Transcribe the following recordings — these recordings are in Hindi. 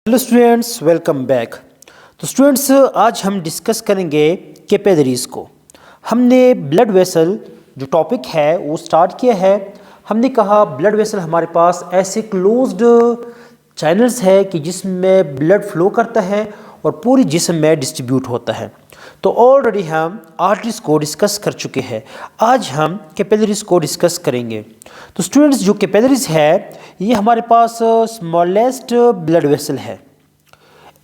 Hello students, welcome back. तो स्टूडेंट्स, आज हम डिस्कस करेंगे कैपिलरीज को। हमने ब्लड वेसल जो टॉपिक है वो स्टार्ट किया है। हमने कहा ब्लड वेसल हमारे पास ऐसे क्लोज्ड चैनल्स है कि जिसमें ब्लड फ्लो करता है और पूरी जिस्म में डिस्ट्रीब्यूट होता है। तो ऑलरेडी हम आर्टरीज को डिस्कस कर चुके हैं। आज हम कैपिलरीज को डिस्कस करेंगे। तो स्टूडेंट्स, जो कैपिलरीज है ये हमारे पास स्मॉलेस्ट ब्लड वेसल है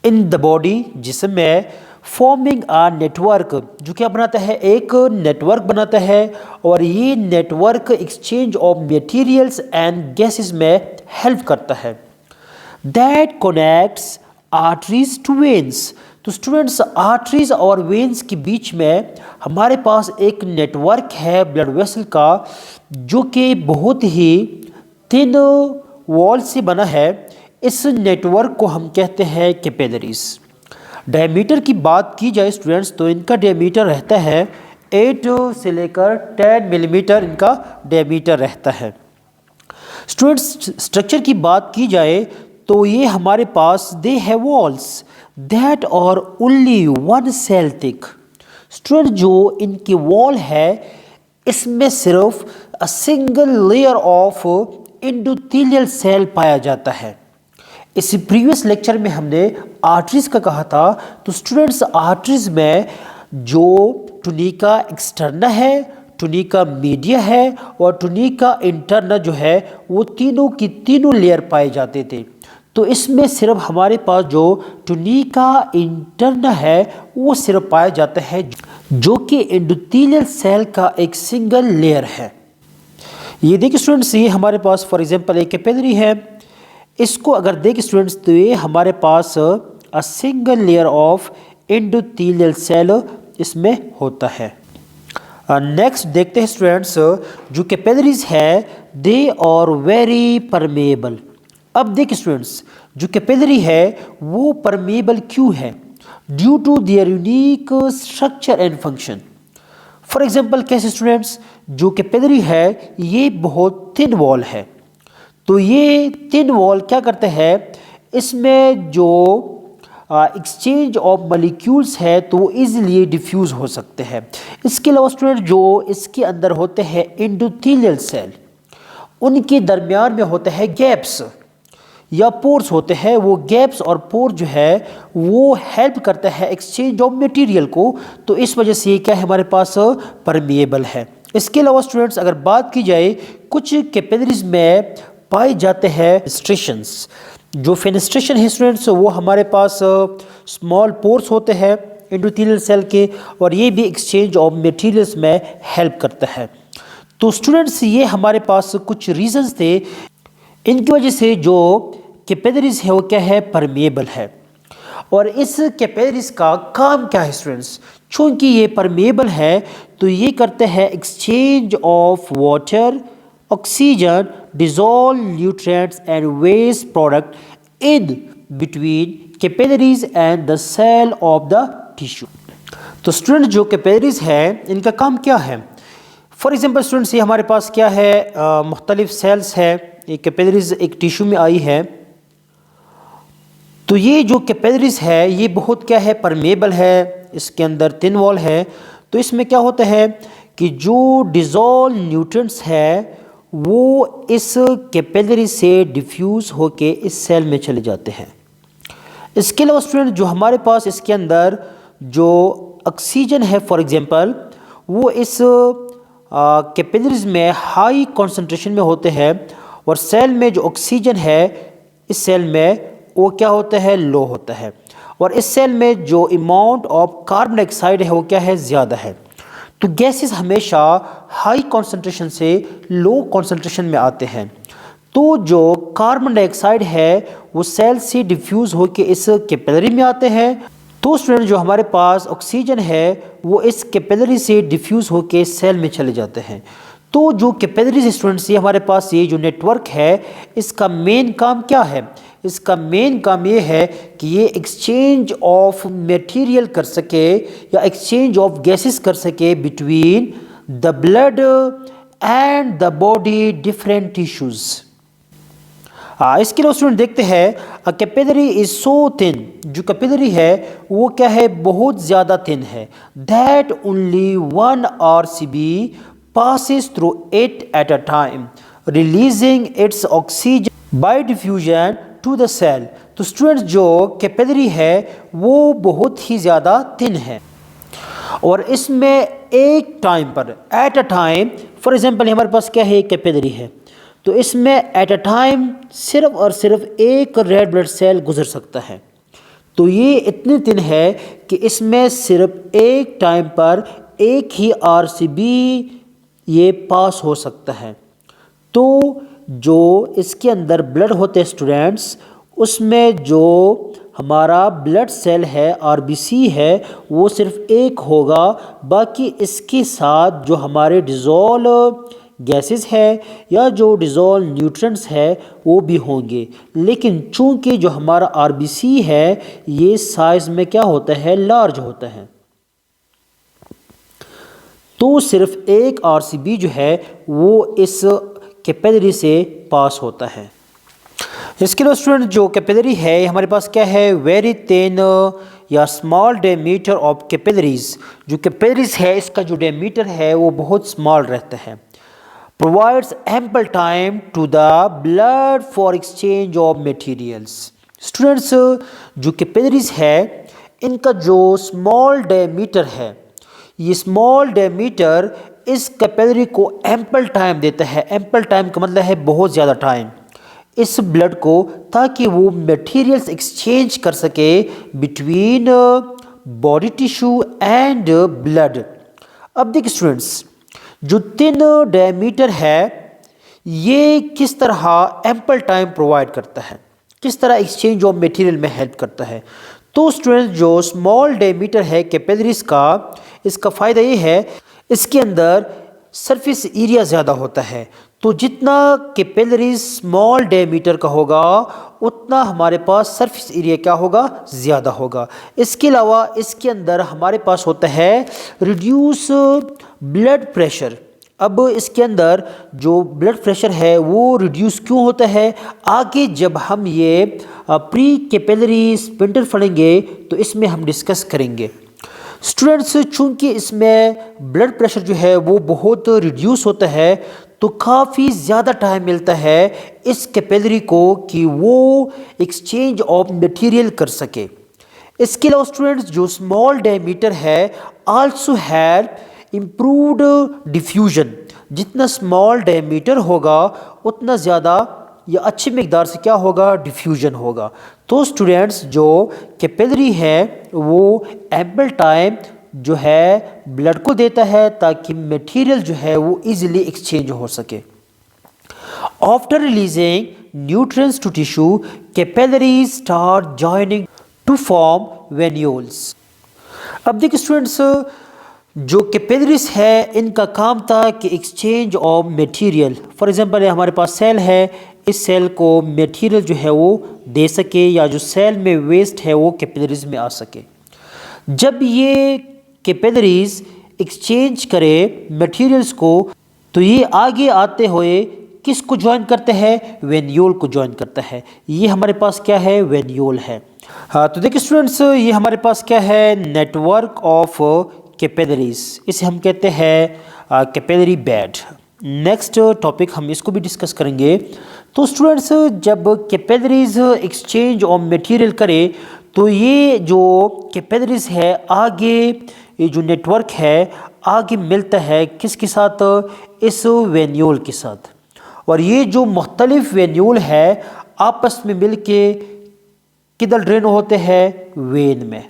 इन द बॉडी, जिसमें फॉर्मिंग आ नेटवर्क, जो क्या बनाता है, एक नेटवर्क बनाता है। और ये network exchange of materials and gases में हेल्प करता है। That connects arteries to veins. तो स्टूडेंट्स, आर्टरीज और वेन्स के बीच में हमारे पास एक नेटवर्क है ब्लड वेसल का, जो कि बहुत ही थिन वॉल से बना है। इस नेटवर्क को हम कहते हैं कैपिलरीज। डायमीटर की बात की जाए स्टूडेंट्स, तो इनका डायमीटर रहता है 8 से लेकर 10 मिलीमीटर इनका डायमीटर रहता है। स्टूडेंट्स, स्ट्रक्चर की बात की जाए तो ये हमारे पास they have walls that are only one cell thick. Student, जो इनकी वॉल है इसमें सिर्फ a single layer of endothelial cell पाया जाता है। इस प्रीवियस लेक्चर में हमने आर्टरीज का कहा था। तो स्टूडेंट्स, आर्टरीज में जो टुनिका एक्सटर्ना है, टुनिका मीडिया है और टुनिका इंटरना जो है, वो तीनों की तीनों लेयर पाए जाते थे। तो इसमें सिर्फ हमारे पास जो टुनिका इंटरना है वो सिर्फ पाया जाता है, जो कि एंडोथेलियल सेल का एक सिंगल लेयर है। ये देखिए स्टूडेंट्स, ये हमारे पास फॉर एग्जांपल एक कैपिलरी है। इसको अगर देखें स्टूडेंट्स, तो ये हमारे पास a single layer of endothelial cell इसमें होता है। नेक्स्ट देखते हैं स्टूडेंट्स, जो कैपिलरीज है दे आर वेरी परमेएबल। अब देखिए स्टूडेंट्स, जो कैपिलरी है वो परमेएबल क्यों है? Due to their unique structure and function. For example कैसे स्टूडेंट्स, जो कैपिलरी है ये बहुत थिन वॉल है। तो ये थिन वॉल क्या करते हैं, इसमें जो एक्सचेंज ऑफ मॉलिक्यूल्स है तो वो इजीली डिफ्यूज हो सकते हैं। इसके अलावा स्टूडेंट, जो इसके अंदर होते हैं एंडोथेलियल सेल, उनके दरमियान में होते हैं गैप्स या पोर्स होते हैं। वो गैप्स और पोर जो है वो हेल्प करता है एक्सचेंज ऑफ मटेरियल को। तो इस वजह से ये क्या है, हमारे पास परमेएबल है। इसके अलावा स्टूडेंट्स, अगर बात की जाए, कुछ कैपिलरीज में पाए जाते हैं फेनेस्ट्रेशंस। जो फेनेस्ट्रेशन है स्टूडेंट्स, वो हमारे पास स्मॉल पोर्स होते हैं एंडोथेलियल सेल के, और ये भी एक्सचेंज ऑफ मटेरियल्स में हेल्प करता है। तो स्टूडेंट्स, ये हमारे पास कुछ रीजंस थे, इनकी वजह से जो कैपिलरीज है वो क्या है, परमेएबल है। और इस कैपिलरीज का काम क्या है स्टूडेंट्स? चूंकि ये परमेएबल है तो ये करते हैं exchange of water, oxygen, dissolve nutrients and waste product in between capillaries and the cell of the tissue. तो स्टूडेंट, जो कैपिलरीज है इनका काम क्या है? फॉर एग्जांपल स्टूडेंट्स, ये हमारे पास क्या है, मुख्तलिफ सेल्स है। एक कैपिलरीज एक टिश्यू में आई है। तो ये जो कैपिलरीज है ये बहुत क्या है, परमेएबल है। इसके अंदर थिन वॉल है। तो इसमें क्या होता है कि जो डिजॉल्व न्यूट्रिएंट्स है वो इस कैपिलरी से डिफ्यूज होके इस सेल में चले जाते हैं। इसके अलावा स्टूडेंट, जो हमारे पास इसके अंदर जो ऑक्सीजन है फॉर एग्जांपल, वो इस कैपिलरीज में हाई कॉन्सेंट्रेशन में होते हैं। और सेल में जो ऑक्सीजन है इस सेल में वो क्या होता है, लो होता है। और इस सेल में जो अमाउंट ऑफ कार्बन डाइऑक्साइड है वो क्या है, ज़्यादा है। तो गैसेस हमेशा हाई कॉन्सेंट्रेशन से लो कॉन्सेंट्रेशन में आते हैं। तो जो कार्बन डाइऑक्साइड है वो सेल से डिफ्यूज़ होकर इस कैपिलरी में आते हैं। तो स्टूडेंट, जो हमारे पास ऑक्सीजन है वो इस कैपिलरी से डिफ्यूज़ होकर सेल में चले जाते हैं। तो जो कैपिलरीज स्टूडेंट्स, ये हमारे पास ये जो नेटवर्क है इसका मेन काम क्या है? इसका मेन काम ये है कि ये एक्सचेंज ऑफ मटेरियल कर सके या एक्सचेंज ऑफ गैसेस कर सके between the blood and the body different tissues. इसके लिए स्टूडेंट देखते हैं कैपिलरी इज सो थिन, जो कैपिलरी है वो क्या है, बहुत ज़्यादा थिन है, that only one RCB passes through it at a time, releasing its oxygen by diffusion to the cell। तो स्टूडेंट्स जो कैपिलरी है वो बहुत ही ज़्यादा थिन है और इसमें एक टाइम पर, at a time, for example हमारे पास क्या है, कैपिलरी है, तो इसमें एट अ टाइम सिर्फ और सिर्फ एक रेड ब्लड सेल गुजर सकता है। तो ये इतनी थिन है कि इसमें सिर्फ एक टाइम पर एक ही आरसीबी ये पास हो सकता है। तो जो इसके अंदर ब्लड होते हैं स्टूडेंट्स, उसमें जो हमारा ब्लड सेल है, आरबीसी है, वो सिर्फ एक होगा, बाकी इसके साथ जो हमारे डिज़ोल्व गैसेस है या जो डिज़ोल्व न्यूट्रिएंट्स है वो भी होंगे। लेकिन चूंकि जो हमारा आरबीसी है ये साइज़ में क्या होता है, लार्ज होता है, तो सिर्फ एक आरसीबी जो है वो इस कैपिलरी से पास होता है। इसके लिए स्टूडेंट जो कैपिलरी है हमारे पास क्या है, वेरी थिन या स्मॉल डायमीटर ऑफ कैपिलरीज। जो कैपिलरीज है इसका जो डायमीटर है वो बहुत स्मॉल रहता है। Provides ample time to the blood for exchange of materials. Students जो कैपिलरीज है इनका जो स्मॉल डायमीटर है, ये स्मॉल डायमीटर इस कैपिलरी को एम्पल टाइम देता है। एम्पल टाइम का मतलब है बहुत ज़्यादा टाइम इस ब्लड को, ताकि वो मटेरियल्स एक्सचेंज कर सके between body tissue and blood. अब देखिए स्टूडेंट्स, जो थिन डायमीटर है ये किस तरह एम्पल टाइम प्रोवाइड करता है, किस तरह एक्सचेंज ऑफ मटेरियल में हेल्प करता है। तो स्टूडेंट जो स्मॉल डायमीटर है कैपिलरीज का, इसका फ़ायदा ये है इसके अंदर सरफेस एरिया ज़्यादा होता है। तो जितना कैपिलरीज स्मॉल डायमीटर का होगा उतना हमारे पास सरफेस एरिया क्या होगा, ज़्यादा होगा। इसके अलावा इसके अंदर हमारे पास होता है रिड्यूस ब्लड प्रेशर। अब इसके अंदर जो ब्लड प्रेशर है वो रिड्यूस क्यों होता है, आगे जब हम ये प्री कैपिलरी स्पिंडल पढ़ेंगे तो इसमें हम डिस्कस करेंगे। स्टूडेंट्स चूँकि इसमें ब्लड प्रेशर जो है वो बहुत रिड्यूस होता है तो काफ़ी ज़्यादा टाइम मिलता है इस कैपिलरी को कि वो एक्सचेंज ऑफ मटेरियल कर सके। इसके अलावा स्टूडेंट्स जो स्मॉल डायमीटर है आल्सो हैव इम्प्रूव्ड डिफ्यूजन। जितना स्मॉल डायमीटर होगा उतना ज़्यादा या अच्छी मकदार से क्या होगा, डिफ्यूजन होगा। तो स्टूडेंट्स जो कैपिलरी है वो एम्पल टाइम जो है ब्लड को देता है ताकि मटेरियल जो है वो इजीली एक्सचेंज हो सके। After releasing nutrients to tissue, capillaries start joining to form venules. अब देखिए स्टूडेंट्स, जो कैपिलरीज है इनका काम था कि exchange of material, for example हमारे पास सेल है, इस सेल को मटेरियल जो है वो दे सके या जो सेल में वेस्ट है वो कैपिलरीज में आ सके। जब ये कैपिलरीज एक्सचेंज करे मटेरियल्स को तो ये आगे आते हुए किसको ज्वाइन करते हैं, वेन्यूल को ज्वाइन करता है। ये हमारे पास क्या है, वेन्यूल है। हाँ तो देखिए स्टूडेंट्स, ये हमारे पास क्या है, नेटवर्क ऑफ कैपिलरीज, इसे हम कहते हैं कैपिलरी बेड। नेक्स्ट टॉपिक हम इसको भी डिस्कस करेंगे। तो स्टूडेंट्स जब कैपिलरीज एक्सचेंज ऑफ मटेरियल करे तो ये जो कैपिलरीज है आगे, ये जो नेटवर्क है आगे मिलता है किसके साथ, इस वेन्यूल के साथ। और ये जो मुख्तलिफ वेन्यूल है आपस में मिल के किधर ड्रेन होते हैं, वेन में।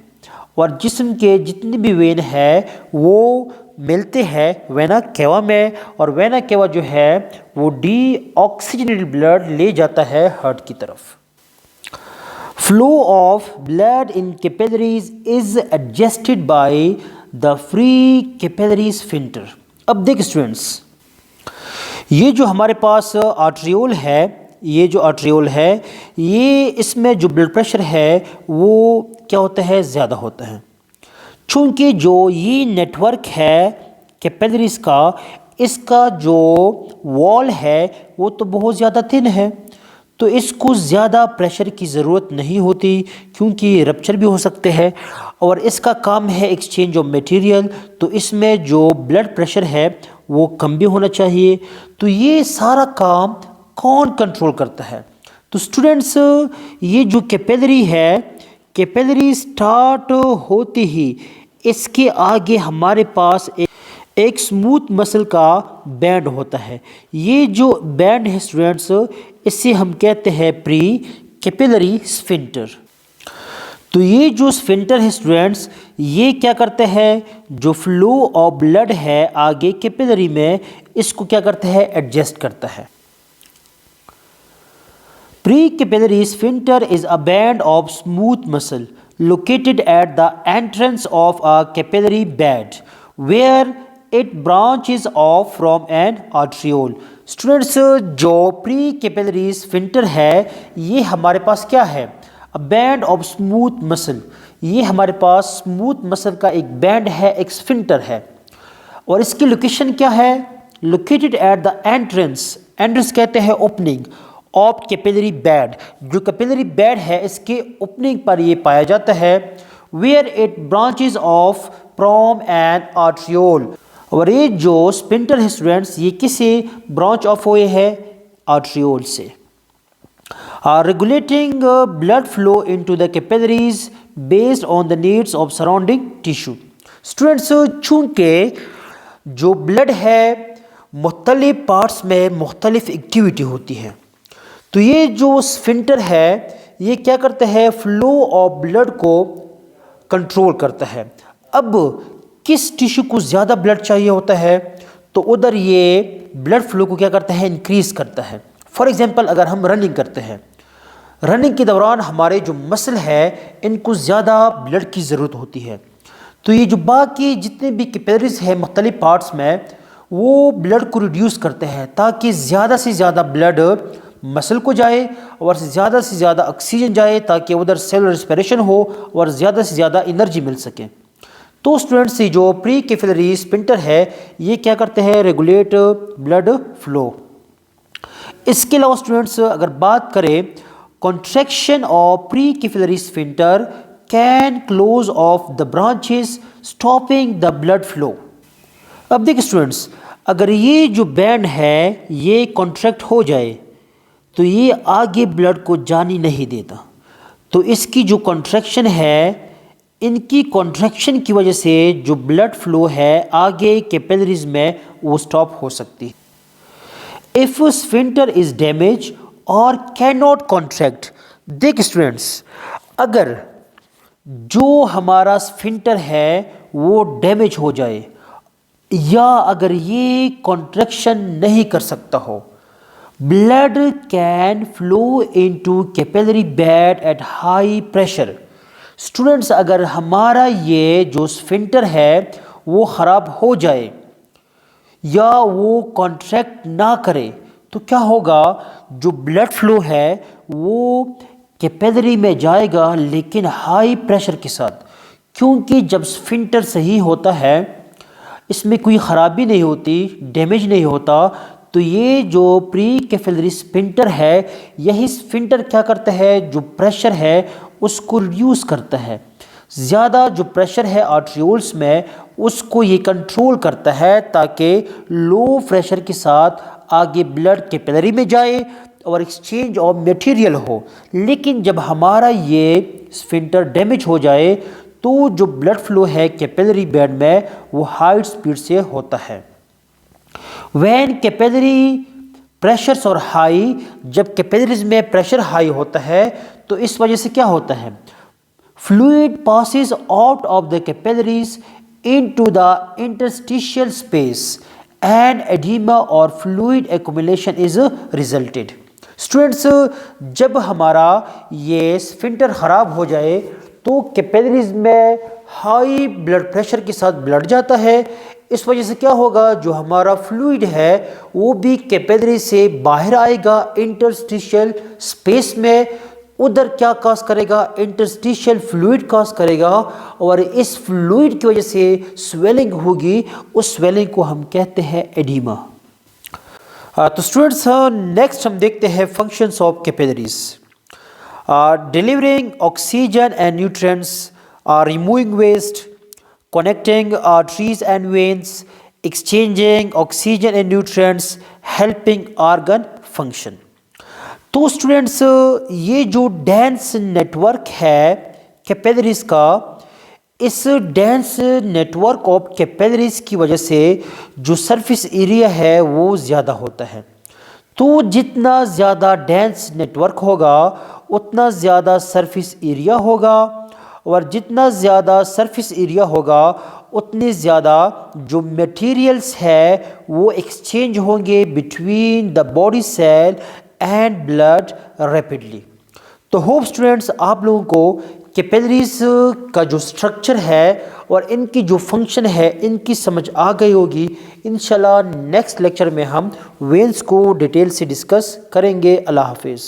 और जिस्म के जितने भी वेन है वो मिलते हैं वेना केवा में, और वेना केवा जो है वो डीऑक्सीजनेटेड ब्लड ले जाता है हार्ट की तरफ। Flow of blood in capillaries is adjusted by the free capillary sphincter. अब देख स्टूडेंट्स, ये जो हमारे पास आर्ट्रियोल है, ये जो आर्ट्रियोल है ये इसमें जो ब्लड प्रेशर है वो क्या होता है, ज़्यादा होता है। चूँकि जो ये नेटवर्क है कैपिलरीज का, इसका जो वॉल है वो तो बहुत ज़्यादा थिन है, तो इसको ज़्यादा प्रेशर की ज़रूरत नहीं होती क्योंकि रप्चर भी हो सकते हैं और इसका काम है एक्सचेंज ऑफ मटेरियल। तो इसमें जो ब्लड प्रेशर है वो कम भी होना चाहिए। तो ये सारा काम कौन कंट्रोल करता है? तो स्टूडेंट्स, ये जो कैपिलरी है, कैपिलरी स्टार्ट होते ही इसके आगे हमारे पास एक स्मूथ मसल का बैंड होता है। ये जो बैंड है स्टूडेंट्स, इसे हम कहते हैं प्री कैपिलरी स्फिंक्टर। तो ये जो स्फिंक्टर है स्टूडेंट्स, ये क्या करते हैं, जो फ्लो ऑफ ब्लड है आगे कैपिलरी में, इसको क्या करता है, एडजस्ट करता है। Pre capillary sphincter is a band of smooth muscle located at the entrance of a capillary bed where it branches off from an arteriole। Students, जो प्री कैपिलरी स्फिंक्टर है ये हमारे पास क्या है, a band of smooth muscle. ये हमारे पास स्मूथ मसल का एक बैंड है, एक स्फिंक्टर है। और इसकी लोकेशन क्या है, located at the entrance. Entrance कहते हैं ओपनिंग ऑफ कैपिलरी बेड। जो कैपिलरी बेड है इसके ओपनिंग पर ये पाया जाता है। Where it branches off from an arteriole. और ये जो स्फिंक्टर है स्टूडेंट्स, ये किसे ब्रांच ऑफ हुए है, आर्ट्रियोल से। Regulating blood flow into the capillaries based on the needs of surrounding tissue. Students, चूंकि जो ब्लड है मुख्तलिफ पार्ट्स में मुख्तलिफ एक्टिविटी होती है, तो ये जो स्फिंक्टर है ये क्या करता है, फ्लो ऑफ ब्लड को कंट्रोल करता है। अब किस टिश्यू को ज़्यादा ब्लड चाहिए होता है तो उधर ये ब्लड फ्लो को क्या करता है, इंक्रीज़ करता है। फॉर एग्जांपल, अगर हम रनिंग करते हैं, रनिंग के दौरान हमारे जो मसल है इनको ज़्यादा ब्लड की ज़रूरत होती है। तो ये जो बाकी जितने भी कैपिलरीज है मुख्तलिफ पार्ट्स में, वो ब्लड को रिड्यूस करते हैं ताकि ज़्यादा से ज़्यादा ब्लड मसल को जाए और ज़्यादा से ज़्यादा ऑक्सीजन जाए ताकि उधर सेलुलर रेस्पिरेशन हो और ज़्यादा से ज़्यादा एनर्जी मिल सके। तो स्टूडेंट्स, ये जो प्री कैपिलरी स्फिंक्टर है ये क्या करते हैं, रेगुलेट ब्लड फ्लो। इसके अलावा स्टूडेंट्स, अगर बात करें contraction of pre capillary sphincter can close of the branches stopping the blood flow. अब देखिए स्टूडेंट्स, अगर ये जो बैंड है ये कॉन्ट्रैक्ट हो जाए तो ये आगे ब्लड को जाने नहीं देता। तो इसकी जो कॉन्ट्रैक्शन है, इनकी कॉन्ट्रैक्शन की वजह से जो ब्लड फ्लो है आगे कैपिलरीज में वो स्टॉप हो सकती है। इफ स्फिंक्टर इज डैमेज और कैन नॉट कॉन्ट्रैक्ट। देख स्टूडेंट्स, अगर जो हमारा स्फिंक्टर है वो डैमेज हो जाए या अगर ये कॉन्ट्रैक्शन नहीं कर सकता हो, blood can flow into capillary bed at high pressure. Students, अगर हमारा ये जो स्फिंक्टर है वो ख़राब हो जाए या वो कॉन्ट्रैक्ट ना करे तो क्या होगा, जो ब्लड फ्लो है वो कैपिलरी में जाएगा लेकिन हाई प्रेशर के साथ। क्योंकि जब स्फिंक्टर सही होता है, इसमें कोई ख़राबी नहीं होती, डैमेज नहीं होता, तो ये जो प्री कैपिलरी स्फिंक्टर है यही स्फिंक्टर क्या करता है, जो प्रेशर है उसको रिड्यूस करता है। ज़्यादा जो प्रेशर है आर्ट्रियोल्स में उसको ये कंट्रोल करता है ताकि लो प्रेशर के साथ आगे ब्लड कैपिलरी में जाए और एक्सचेंज ऑफ मटेरियल हो। लेकिन जब हमारा ये स्फिंक्टर डैमेज हो जाए तो जो ब्लड फ्लो है कैपिलरी बेड में वो हाई स्पीड से होता है। When capillary pressures are high, जब कैपिलरीज में प्रेशर हाई होता है तो इस वजह से क्या होता है, fluid passes out of the capillaries into the interstitial space and oedema or fluid accumulation is resulted. Students, जब हमारा ये स्फिंक्टर ख़राब हो जाए तो कैपिलरीज में हाई ब्लड प्रेशर के साथ ब्लड जाता है। इस वजह से क्या होगा, जो हमारा फ्लूइड है वो भी कैपिलरी से बाहर आएगा इंटरस्टिशियल स्पेस में। उधर क्या काज करेगा, इंटरस्टिशियल फ्लूइड काज करेगा और इस फ्लूइड की वजह से स्वेलिंग होगी। उस स्वेलिंग को हम कहते हैं एडिमा। तो स्टूडेंट्स नेक्स्ट हम देखते हैं functions of capillaries. Delivering oxygen and nutrients, removing waste, connecting arteries and veins, exchanging oxygen and nutrients, helping organ function। तो स्टूडेंट्स ये जो डेंस नेटवर्क है कैपिलरीज का, इस डेंस नेटवर्क ऑफ कैपिलरीज की वजह से जो सरफेस एरिया है वो ज़्यादा होता है। तो जितना ज़्यादा डेंस नेटवर्क होगा उतना ज़्यादा सरफेस एरिया होगा, और जितना ज़्यादा सरफेस एरिया होगा उतने ज़्यादा जो मटेरियल्स है वो एक्सचेंज होंगे between the body cell and blood rapidly. तो होप स्टूडेंट्स आप लोगों को कैपिलरीज का जो स्ट्रक्चर है और इनकी जो फंक्शन है इनकी समझ आ गई होगी। इंशाल्लाह नेक्स्ट लेक्चर में हम वेन्स को डिटेल से डिस्कस करेंगे। अल्लाह हाफिज़।